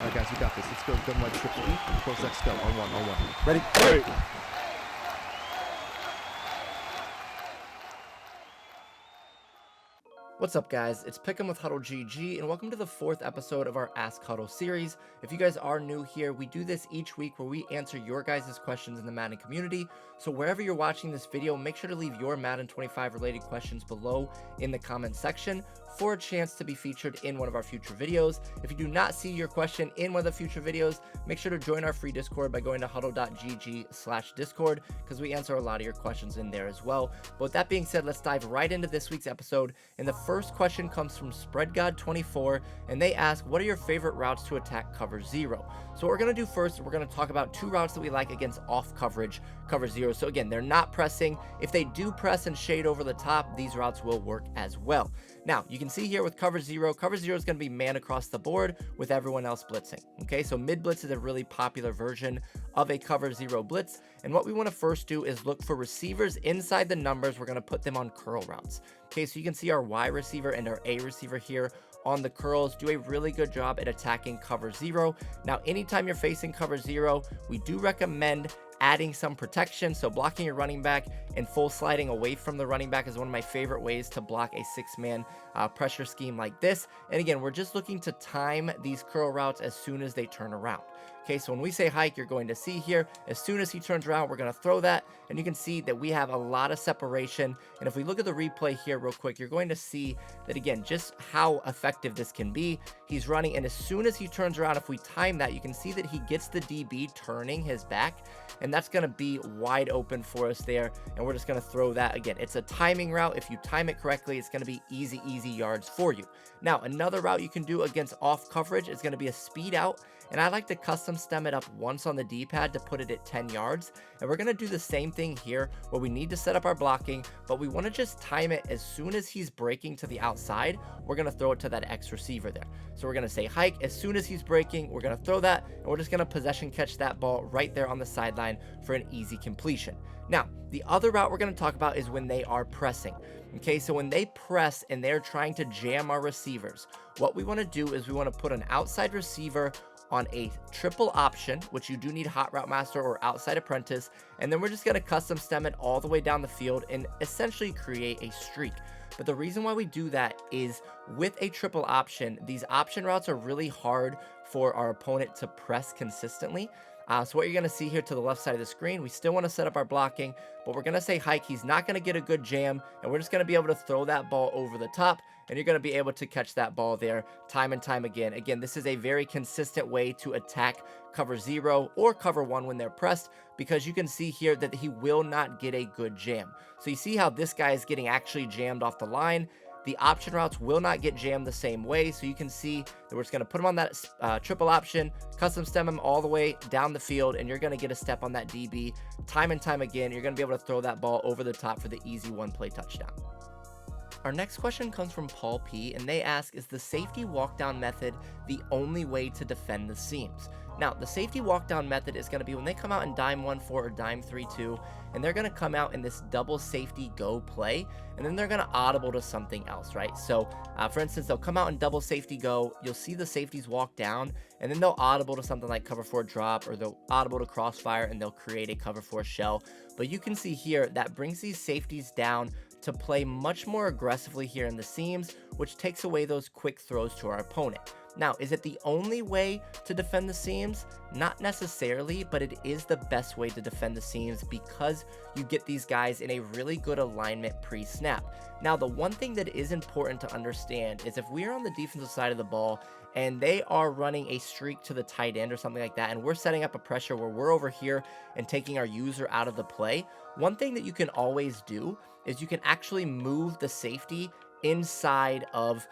All right, guys, you got this. Let's go. Gun right, triple E. Close, let's go. On one, on one. Ready? Ready. What's up, guys? It's Pick'em with HuddleGG, and welcome to the 4th episode of our Ask Huddle series. If you guys are new here, we do this each week where we answer your guys' questions in the Madden community. So wherever you're watching this video, make sure to leave your Madden 25 related questions below in the comment section for a chance to be featured in one of our future videos. If you do not see your question in one of the future videos, make sure to join our free Discord by going to huddle.gg/discord, because we answer a lot of your questions in there as well. But with that being said, let's dive right into this week's episode. And the first question comes from SpreadGod24, and they ask, what are your favorite routes to attack cover zero? So what we're going to do first, we're going to talk about 2 routes that we like against off coverage cover zero. So again, they're not pressing. If they do press and shade over the top, these routes will work as well. Now, you can see here with cover zero is going to be man across the board with everyone else blitzing. Okay, so mid blitz is a really popular version of a cover zero blitz. And what we want to first do is look for receivers inside the numbers. We're going to put them on curl routes. Okay, so you can see our Y receiver and our A receiver here on the curls do a really good job at attacking cover zero. Now, anytime you're facing cover zero, we do recommend adding some protection. So blocking your running back and full sliding away from the running back is one of my favorite ways to block a 6-man pressure scheme like this. And again, we're just looking to time these curl routes as soon as they turn around. Okay, so when we say hike, you're going to see here, as soon as he turns around, we're going to throw that. And you can see that we have a lot of separation. And if we look at the replay here real quick, you're going to see that, again, just how effective this can be. He's running, and as soon as he turns around, if we time that, you can see that he gets the DB turning his back. And that's going to be wide open for us there. And we're just going to throw that. Again, it's a timing route. If you time it correctly, it's going to be easy yards for you. Now, another route you can do against off coverage is going to be a speed out. And I like to custom stem it up once on the D-pad to put it at 10 yards. And we're going to do the same thing here where we need to set up our blocking, but we want to just time it as soon as he's breaking to the outside. We're going to throw it to that X receiver there. So we're going to say hike. As soon as he's breaking, we're going to throw that, and we're just going to possession catch that ball right there on the sideline for an easy completion. Now, the other route we're going to talk about is when they are pressing. Okay, so when they press and they're trying to jam our receivers, what we want to do is we want to put an outside receiver on a triple option, which you do need Hot Route Master or Outside Apprentice, and then we're just going to custom stem it all the way down the field and essentially create a streak. But the reason why we do that is with a triple option, these option routes are really hard for our opponent to press consistently. So what you're going to see here to the left side of the screen, we still want to set up our blocking, but we're going to say hike. He's not going to get a good jam, and we're just going to be able to throw that ball over the top, and you're going to be able to catch that ball there time and time again. Again, this is a very consistent way to attack cover zero or cover one when they're pressed, because you can see here that he will not get a good jam. So you see how this guy is getting actually jammed off the line. The option routes will not get jammed the same way, so you can see that we're just going to put him on that triple option, custom stem him all the way down the field, and you're going to get a step on that DB time and time again. You're going to be able to throw that ball over the top for the easy one-play touchdown. Our next question comes from Paul P, and they ask, is the safety walkdown method the only way to defend the seams? Now, the safety walkdown method is going to be when they come out in dime 1-4 or dime 3-2, and they're going to come out in this double safety go play, and then they're going to audible to something else, right? So, for instance, they'll come out in double safety go, you'll see the safeties walk down, and then they'll audible to something like cover 4 drop, or they'll audible to crossfire, and they'll create a cover 4 shell. But you can see here, that brings these safeties down to play much more aggressively here in the seams, which takes away those quick throws to our opponent. Now, is it the only way to defend the seams? Not necessarily, but it is the best way to defend the seams because you get these guys in a really good alignment pre-snap. Now, the one thing that is important to understand is if we are on the defensive side of the ball and they are running a streak to the tight end or something like that, and we're setting up a pressure where we're over here and taking our user out of the play, one thing that you can always do is you can actually move the safety inside of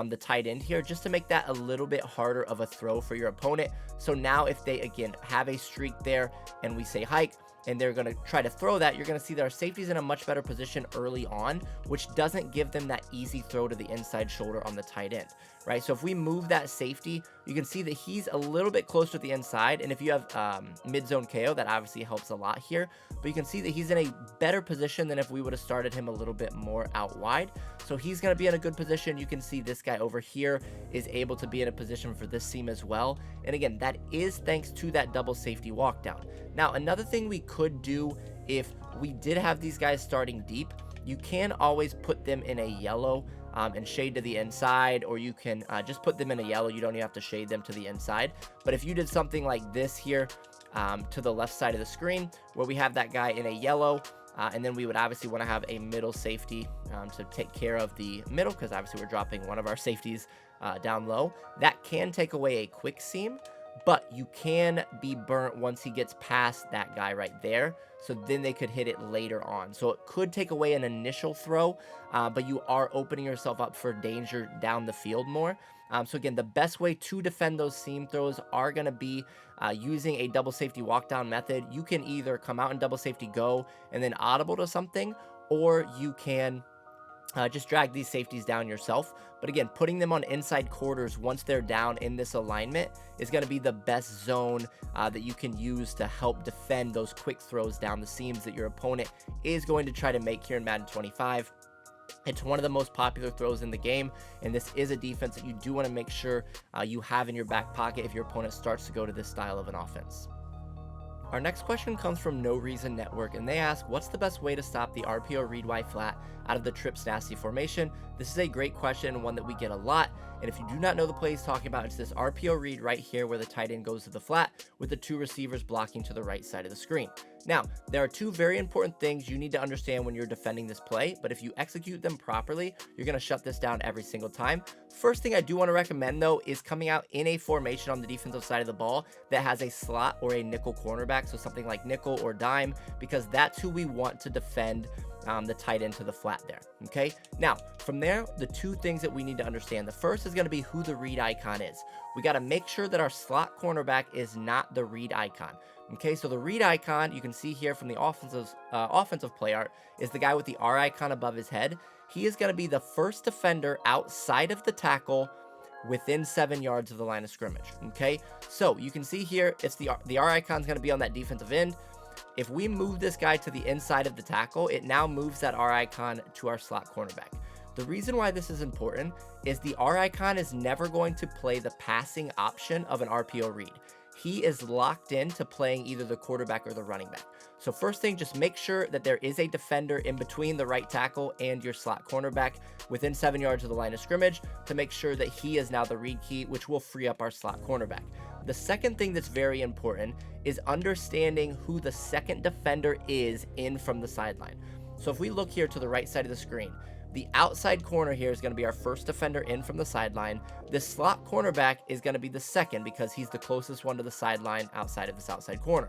the tight end here just to make that a little bit harder of a throw for your opponent. So now if they, again, have a streak there and we say hike, and they're going to try to throw that, you're going to see that our safety's in a much better position early on, which doesn't give them that easy throw to the inside shoulder on the tight end, right? So if we move that safety, you can see that he's a little bit closer to the inside. And if you have mid-zone KO, that obviously helps a lot here. But you can see that he's in a better position than if we would have started him a little bit more out wide. So he's going to be in a good position. You can see this guy over here is able to be in a position for this seam as well. And again, that is thanks to that double safety walk down. Now, another thing we could do if we did have these guys starting deep, you can always put them in a yellow and shade to the inside, or you can just put them in a yellow. You don't even have to shade them to the inside. But if you did something like this here to the left side of the screen, where we have that guy in a yellow, and then we would obviously want to have a middle safety to take care of the middle, because obviously we're dropping one of our safeties down low. That can take away a quick seam, but you can be burnt once he gets past that guy right there. So then they could hit it later on. So it could take away an initial throw, but you are opening yourself up for danger down the field more. So again, the best way to defend those seam throws are going to be using a double safety walk down method. You can either come out and double safety go and then audible to something, or you can just drag these safeties down yourself. But again, putting them on inside quarters once they're down in this alignment is going to be the best zone that you can use to help defend those quick throws down the seams that your opponent is going to try to make here in Madden 25. It's one of the most popular throws in the game, and this is a defense that you do want to make sure you have in your back pocket if your opponent starts to go to this style of an offense. Our next question comes from No Reason Network, and they ask, what's the best way to stop the RPO Read Y Flat out of the trips nasty formation? This is a great question, one that we get a lot, and if you do not know the play he's talking about, it's this RPO read right here where the tight end goes to the flat with the two receivers blocking to the right side of the screen. Now, there are two very important things you need to understand when you're defending this play, but if you execute them properly, you're going to shut this down every single time. First thing I do want to recommend, though, is coming out in a formation on the defensive side of the ball that has a slot or a nickel cornerback, so something like nickel or dime, because that's who we want to defend the tight end to the flat there. Okay, now from there, the two things that we need to understand, the first is going to be who the read icon is. We got to make sure that our slot cornerback is not the read icon. Okay, so the read icon, you can see here from the offensive play art, is the guy with the R icon above his head. He is going to be the first defender outside of the tackle within 7 yards of the line of scrimmage. Okay, so you can see here, it's the R icon is going to be on that defensive end. If we move this guy to the inside of the tackle, it now moves that R icon to our slot cornerback. The reason why this is important is the R icon is never going to play the passing option of an RPO read. He is locked into playing either the quarterback or the running back. So first thing, just make sure that there is a defender in between the right tackle and your slot cornerback within 7 yards of the line of scrimmage to make sure that he is now the read key, which will free up our slot cornerback. The second thing that's very important is understanding who the second defender is in from the sideline. So if we look here to the right side of the screen, the outside corner here is going to be our first defender in from the sideline. This slot cornerback is going to be the second because he's the closest one to the sideline outside of this outside corner.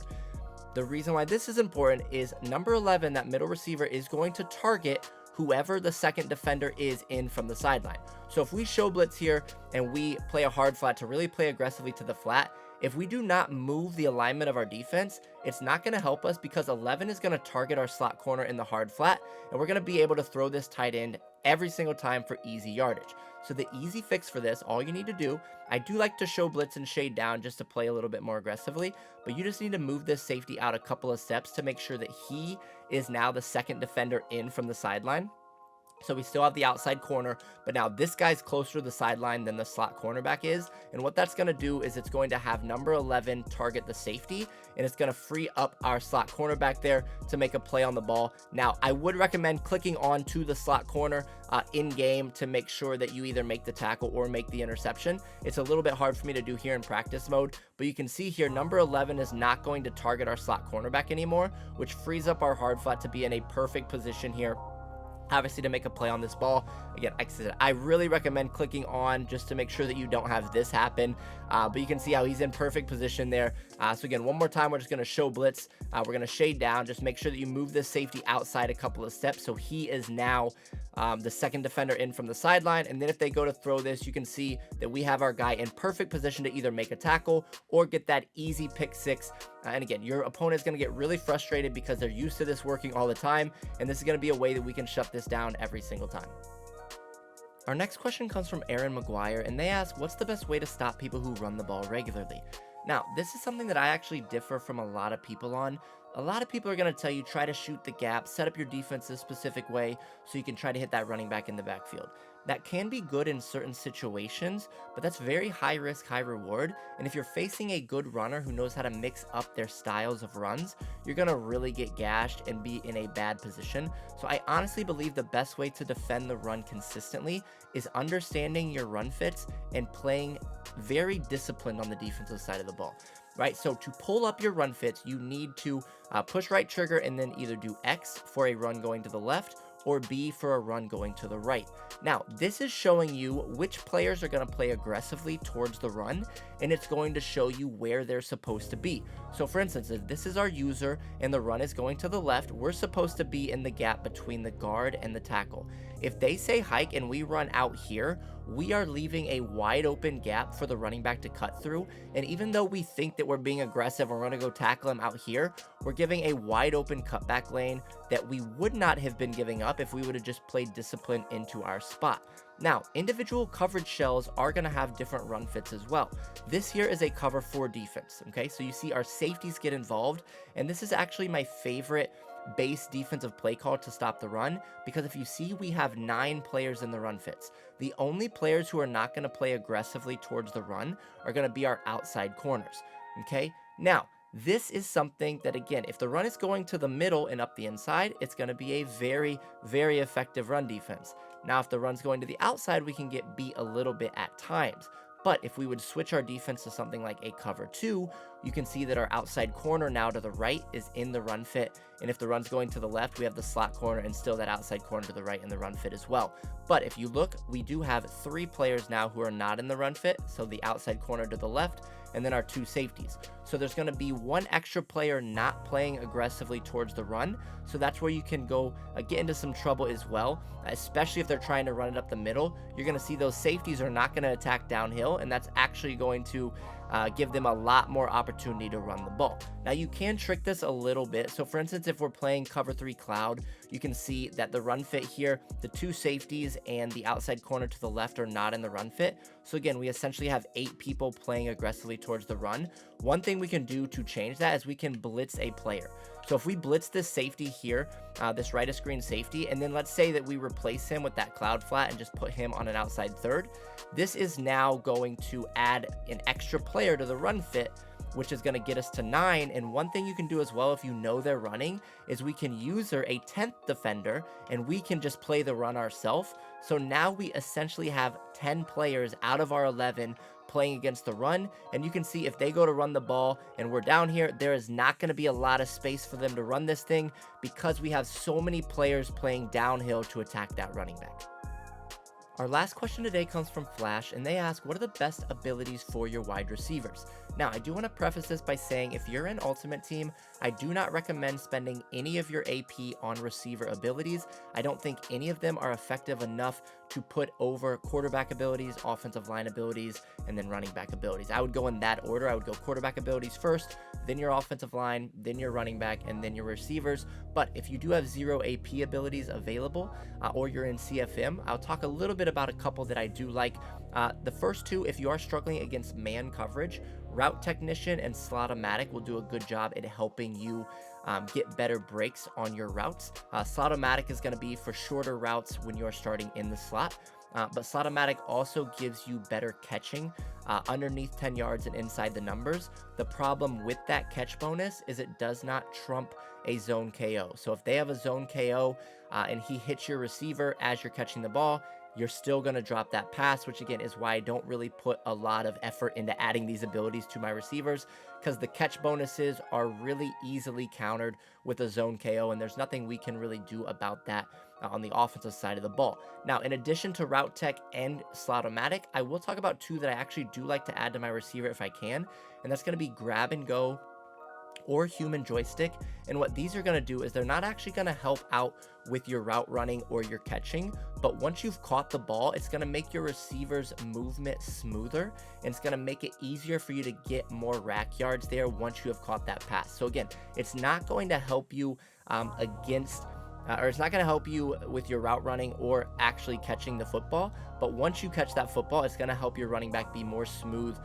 The reason why this is important is number 11, that middle receiver, is going to target whoever the second defender is in from the sideline. So if we show blitz here and we play a hard flat to really play aggressively to the flat, if we do not move the alignment of our defense, it's not going to help us because 11 is going to target our slot corner in the hard flat, and we're going to be able to throw this tight end every single time for easy yardage. So the easy fix for this, all you need to do, I do like to show blitz and shade down just to play a little bit more aggressively, but you just need to move this safety out a couple of steps to make sure that he is now the second defender in from the sideline. So we still have the outside corner, but now this guy's closer to the sideline than the slot cornerback is. And what that's going to do is it's going to have number 11 target the safety, and it's going to free up our slot cornerback there to make a play on the ball. Now, I would recommend clicking on to the slot corner in game to make sure that you either make the tackle or make the interception. It's a little bit hard for me to do here in practice mode, but you can see here number 11 is not going to target our slot cornerback anymore, which frees up our hard flat to be in a perfect position here, obviously, to make a play on this ball. Again, like I said, I really recommend clicking on just to make sure that you don't have this happen. But you can see how he's in perfect position there. So again, one more time, we're just going to show blitz. We're going to shade down. Just make sure that you move this safety outside a couple of steps. So he is now the second defender in from the sideline. And then if they go to throw this, you can see that we have our guy in perfect position to either make a tackle or get that easy pick six. And again, your opponent is going to get really frustrated because they're used to this working all the time. And this is going to be a way that we can shut this down every single time. Our next question comes from Aaron McGuire, and they ask, what's the best way to stop people who run the ball regularly? Now, this is something that I actually differ from a lot of people on. A lot of people are going to tell you try to shoot the gap, set up your defense a specific way so you can try to hit that running back in the backfield. That can be good in certain situations, but that's very high risk, high reward. And if you're facing a good runner who knows how to mix up their styles of runs, you're going to really get gashed and be in a bad position. So I honestly believe the best way to defend the run consistently is understanding your run fits and playing very disciplined on the defensive side of the ball. Right, so to pull up your run fits, you need to push right trigger and then either do X for a run going to the left or B for a run going to the right. Now, this is showing you which players are going to play aggressively towards the run, and it's going to show you where they're supposed to be. So for instance, if this is our user and the run is going to the left, we're supposed to be in the gap between the guard and the tackle. If they say hike and we run out here, we are leaving a wide open gap for the running back to cut through. And even though we think that we're being aggressive and we're going to go tackle him out here, we're giving a wide open cutback lane that we would not have been giving up if we would have just played discipline into our spot. Now, individual coverage shells are going to have different run fits as well. This here is a cover 4 defense, okay? So you see our safeties get involved, and this is actually my favorite base defensive play call to stop the run, because if you see, we have 9 players in the run fits. The only players who are not going to play aggressively towards the run are going to be our outside corners, okay? Now, this is something that, again, if the run is going to the middle and up the inside, it's going to be a very, very effective run defense. Now, if the run's going to the outside, we can get beat a little bit at times. But if we would switch our defense to something like a cover 2, you can see that our outside corner now to the right is in the run fit. And if the run's going to the left, we have the slot corner and still that outside corner to the right in the run fit as well. But if you look, we do have 3 players now who are not in the run fit. So the outside corner to the left, and then our 2 safeties. So there's going to be 1 extra player not playing aggressively towards the run. So that's where you can go get into some trouble as well, especially if they're trying to run it up the middle. You're going to see those safeties are not going to attack downhill, and that's actually going to give them a lot more opportunity to run the ball. Now, you can trick this a little bit. So for instance, if we're playing cover 3 cloud, you can see that the run fit here, the 2 safeties and the outside corner to the left are not in the run fit. So again, we essentially have 8 people playing aggressively towards the run. One thing we can do to change that is we can blitz a player. So if we blitz this safety here, this right of screen safety, and then let's say that we replace him with that cloud flat and just put him on an outside third, this is now going to add an extra player to the run fit, which is going to get us to 9. And one thing you can do as well, if you know they're running, is we can user a 10th defender and we can just play the run ourselves. So now we essentially have 10 players out of our 11 playing against the run, and you can see if they go to run the ball and we're down here, there is not going to be a lot of space for them to run this thing because we have so many players playing downhill to attack that running back. Our last question today comes from Flash, and they ask, what are the best abilities for your wide receivers? Now, I do want to preface this by saying if you're an Ultimate Team, I do not recommend spending any of your AP on receiver abilities. I don't think any of them are effective enough to put over quarterback abilities, offensive line abilities, and then running back abilities. I would go in that order. I would go quarterback abilities first, then your offensive line, then your running back, and then your receivers. But if you do have 0 AP abilities available, or you're in CFM, I'll talk a little bit about a couple that I do like. The first 2, if you are struggling against man coverage, Route Technician and Slot-O-Matic will do a good job at helping you get better breaks on your routes. Slot-O-Matic is going to be for shorter routes when you're starting in the slot. But Slot-O-Matic also gives you better catching underneath 10 yards and inside the numbers. The problem with that catch bonus is it does not trump a zone KO. So if they have a zone KO and he hits your receiver as you're catching the ball, you're still going to drop that pass, which again is why I don't really put a lot of effort into adding these abilities to my receivers, because the catch bonuses are really easily countered with a zone KO, and there's nothing we can really do about that on the offensive side of the ball. Now, in addition to Route Tech and Slot-O-Matic, I will talk about 2 that I actually do like to add to my receiver if I can, and that's going to be Grab and Go or Human Joystick. And what these are going to do is they're not actually going to help out with your route running or your catching, but once you've caught the ball, it's going to make your receiver's movement smoother, and it's going to make it easier for you to get more rack yards there once you have caught that pass. So again, it's not going to help you against or it's not going to help you with your route running or actually catching the football. But once you catch that football, it's going to help your running back be more smooth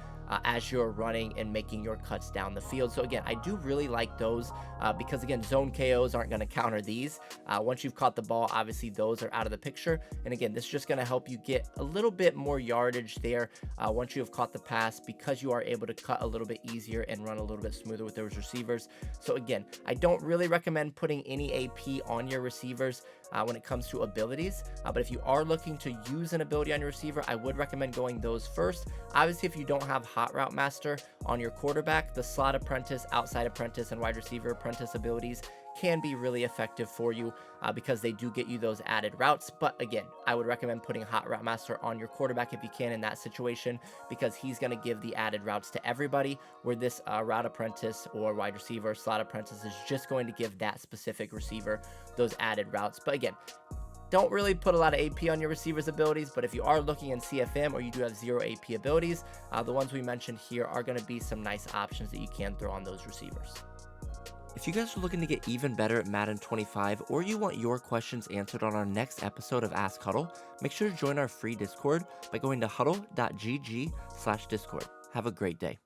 as you're running and making your cuts down the field. So again, I do really like those because again, zone KOs aren't going to counter these. Once you've caught the ball, obviously those are out of the picture. And again, this is just going to help you get a little bit more yardage there once you have caught the pass, because you are able to cut a little bit easier and run a little bit smoother with those receivers. So again, I don't really recommend putting any AP on your receivers when it comes to abilities. But if you are looking to use an ability on your receiver, I would recommend going those first. Obviously, if you don't have Hot Route Master on your quarterback, the Slot Apprentice, Outside Apprentice, and Wide Receiver Apprentice abilities can be really effective for you because they do get you those added routes. But again, I would recommend putting Hot Route Master on your quarterback if you can in that situation, because he's going to give the added routes to everybody, where this Route Apprentice or Wide Receiver Slot Apprentice is just going to give that specific receiver those added routes. But again, don't really put a lot of AP on your receivers' abilities, but if you are looking in CFM or you do have 0 AP abilities, the ones we mentioned here are going to be some nice options that you can throw on those receivers. If you guys are looking to get even better at Madden 25, or you want your questions answered on our next episode of Ask Huddle, make sure to join our free Discord by going to huddle.gg/Discord. Have a great day.